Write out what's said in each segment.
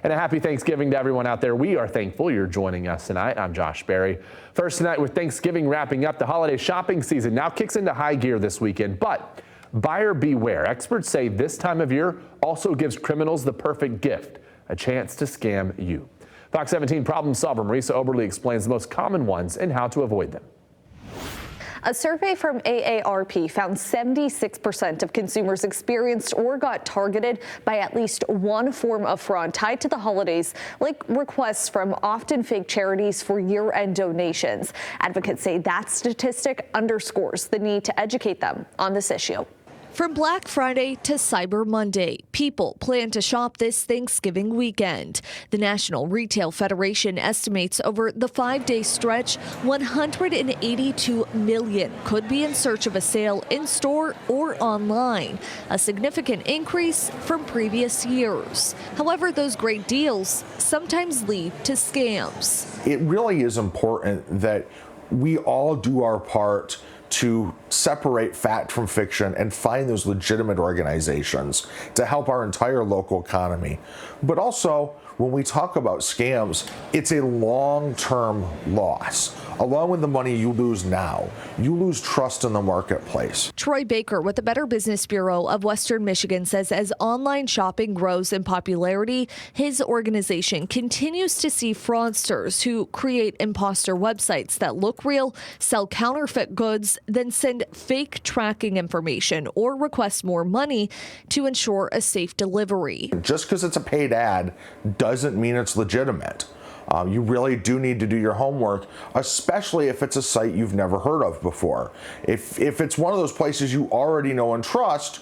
And a happy Thanksgiving to everyone out there. We are thankful you're joining us tonight. I'm Josh Berry. First tonight, with Thanksgiving wrapping up, the holiday shopping season now kicks into high gear this weekend. But buyer beware. Experts say this time of year also gives criminals the perfect gift, a chance to scam you. Fox 17 problem solver Marisa Oberle explains the most common ones and how to avoid them. A survey from AARP found 76% of consumers experienced or got targeted by at least one form of fraud tied to the holidays, like requests from often fake charities for year-end donations. Advocates say that statistic underscores the need to educate them on this issue. From Black Friday to Cyber Monday, people plan to shop this Thanksgiving weekend. The National Retail Federation estimates over the 5-day stretch, 182 million could be in search of a sale in-store or online, a significant increase from previous years. However, those great deals sometimes lead to scams. It really is important that we all do our part to separate fact from fiction and find those legitimate organizations to help our entire local economy. But also, when we talk about scams, it's a long-term loss. Along with the money you lose now, you lose trust in the marketplace. Troy Baker with the Better Business Bureau of Western Michigan says as online shopping grows in popularity, his organization continues to see fraudsters who create imposter websites that look real, sell counterfeit goods, then send fake tracking information or request more money to ensure a safe delivery. Just because it's a paid ad doesn't mean it's legitimate. You really do need to do your homework, especially if it's a site you've never heard of before. If it's one of those places you already know and trust,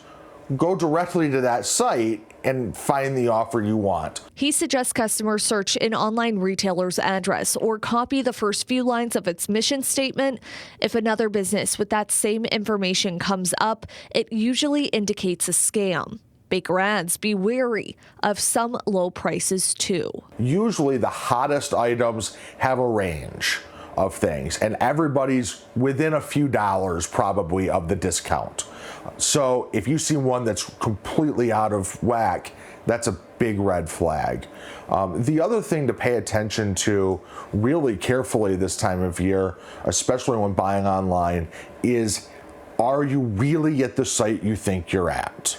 go directly to that site and find the offer you want. He suggests customers search an online retailer's address or copy the first few lines of its mission statement. If another business with that same information comes up, it usually indicates a scam. Baker adds, be wary of some low prices too. Usually the hottest items have a range of things, and everybody's within a few dollars probably of the discount. So if you see one that's completely out of whack, that's a big red flag. The other thing to pay attention to really carefully this time of year, especially when buying online, is are you really at the site you think you're at?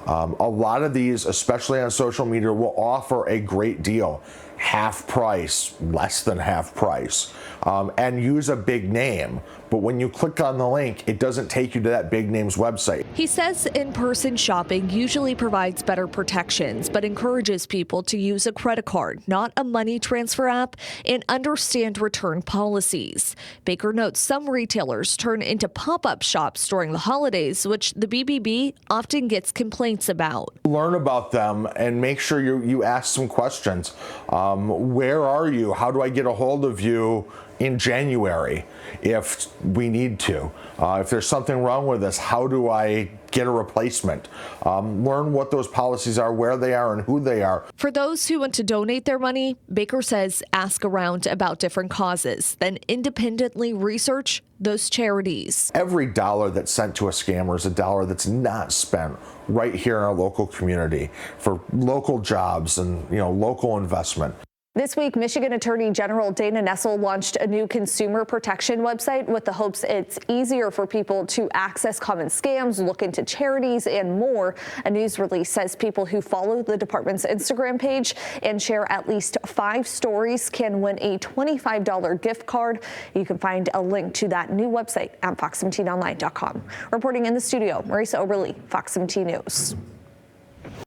A lot of these, especially on social media, will offer a great deal, half price, less than half price, and use a big name. But when you click on the link, it doesn't take you to that big name's website. He says in-person shopping usually provides better protections, but encourages people to use a credit card, not a money transfer app, and understand return policies. Baker notes some retailers turn into pop-up shops during the holidays, which the BBB often gets complaints about. Learn about them and make sure you ask some questions. Where are you? How do I get a hold of you in January if we need to? If there's something wrong with this, how do I get a replacement? Learn what those policies are, where they are, and who they are. For those who want to donate their money, Baker says ask around about different causes, then independently research those charities. Every dollar that's sent to a scammer is a dollar that's not spent right here in our local community for local jobs and local investment. This week, Michigan Attorney General Dana Nessel launched a new consumer protection website with the hopes it's easier for people to access common scams, look into charities, and more. A news release says people who follow the department's Instagram page and share at least 5 stories can win a $25 gift card. You can find a link to that new website at fox17online.com. Reporting in the studio, Marisa Oberle, Fox 17 News.